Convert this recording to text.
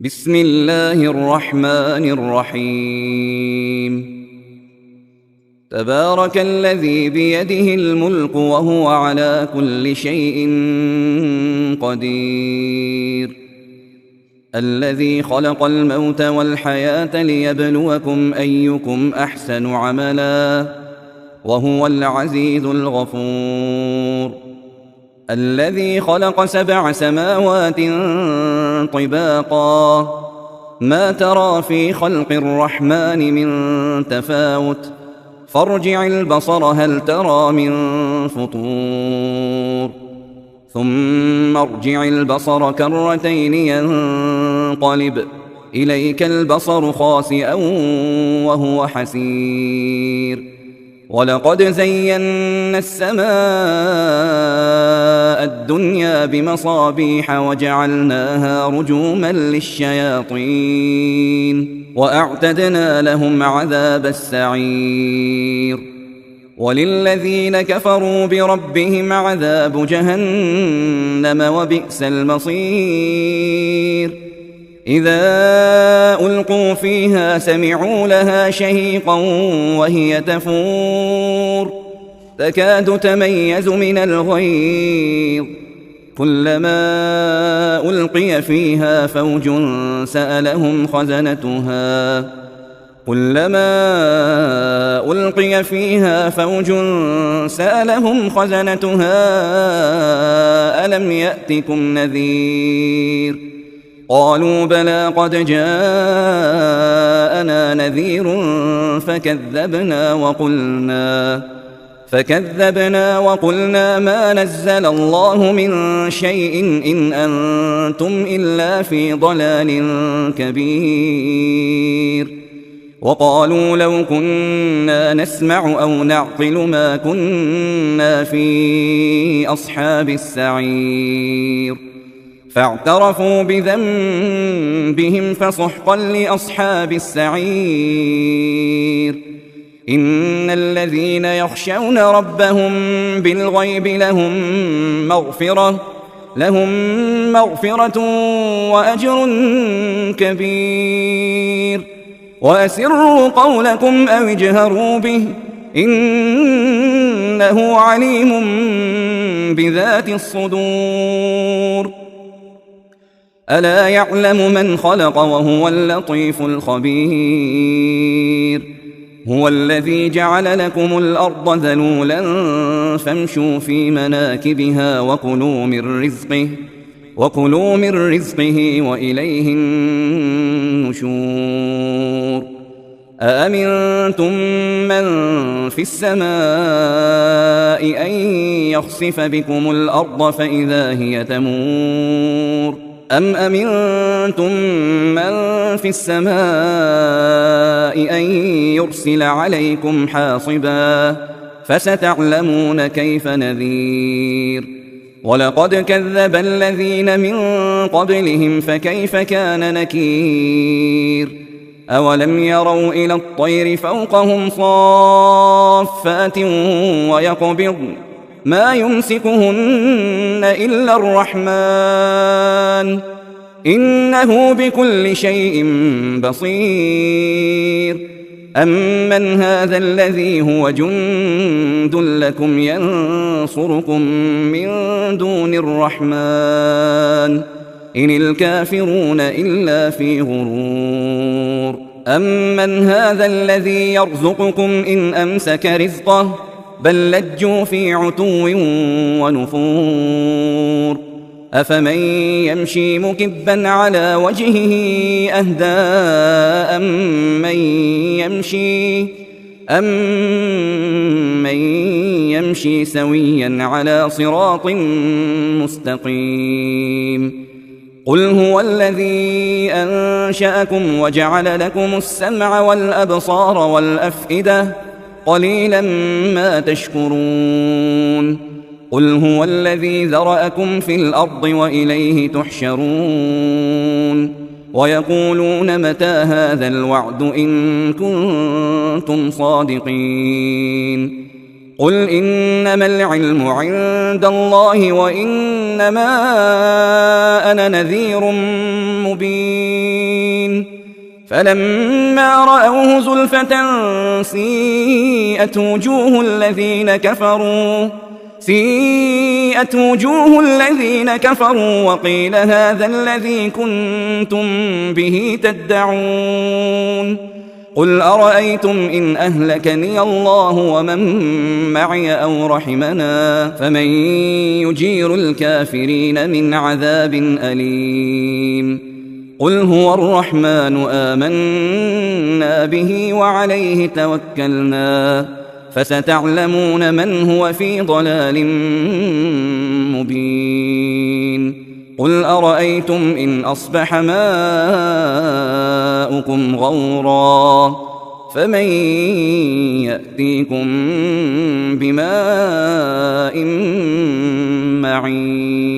بسم الله الرحمن الرحيم. تبارك الذي بيده الملك وهو على كل شيء قدير، الذي خلق الموت والحياة ليبلوكم أيكم أحسن عملا وهو العزيز الغفور، الذي خلق 7 سماوات طباقا ما ترى في خلق الرحمن من تفاوت فارجع البصر هل ترى من فطور ثم ارجع البصر كرتين ينقلب إليك البصر خاسئا وهو حسير، ولقد زينا السماء الدنيا بمصابيح وجعلناها رجوما للشياطين وأعتدنا لهم عذاب السعير، وللذين كفروا بربهم عذاب جهنم وبئس المصير. إذا ألقوا فيها سمعوا لها شهيقا وهي تفور تكاد تميز من الغيظ، كلما ألقي فيها فوج سألهم خزنتها ألم يأتكم نذير؟ قالوا بلى قد جاءنا نذير فكذبنا وقلنا ما نزل الله من شيء إن أنتم إلا في ضلال كبير. وقالوا لو كنا نسمع أو نعقل ما كنا في أصحاب السعير، فاعترفوا بذنبهم فسحقا لأصحاب السعير. إن الذين يخشون ربهم بالغيب لهم مغفرة وأجر كبير. وأسروا قولكم أو اجهروا به إنه عليم بذات الصدور. ألا يعلم من خلق وهو اللطيف الخبير. هو الذي جعل لكم الأرض ذلولا فامشوا في مناكبها وكلوا من رزقه وإليه النشور. أأمنتم من في السماء أن يخسف بكم الأرض فإذا هي تمور، أم أمنتم من في السماء أن يرسل عليكم حاصبا فستعلمون كيف نذير. ولقد كذب الذين من قبلهم فكيف كان نكير. أولم يروا إلى الطير فوقهم صافات ويقبضن ما يمسكهن إلا الرحمن إنه بكل شيء بصير. أمن هذا الذي هو جند لكم ينصركم من دون الرحمن إن الكافرون إلا في غرور. أمن هذا الذي يرزقكم إن أمسك رزقه بل لجوا في عتو ونفور. أفمن يمشي مكبا على وجهه أهدى أمن يمشي سويا على صراط مستقيم. قل هو الذي أنشأكم وجعل لكم السمع والأبصار والأفئدة قليلا ما تشكرون. قل هو الذي ذرأكم في الأرض وإليه تحشرون. ويقولون متى هذا الوعد إن كنتم صادقين. قل إنما العلم عند الله وإنما أنا نذير مبين فلما رأوه زلفة سيئت وجوه الذين كفروا وقيل هذا الذي كنتم به تدعون قل أرأيتم إن أهلكني الله ومن معي أو رحمنا فمن يجير الكافرين من عذاب أليم قل هو الرحمن آمنا به وعليه توكلنا فستعلمون من هو في ضلال مبين قل أرأيتم إن أصبح ماؤكم غورا فمن يأتيكم بماء معين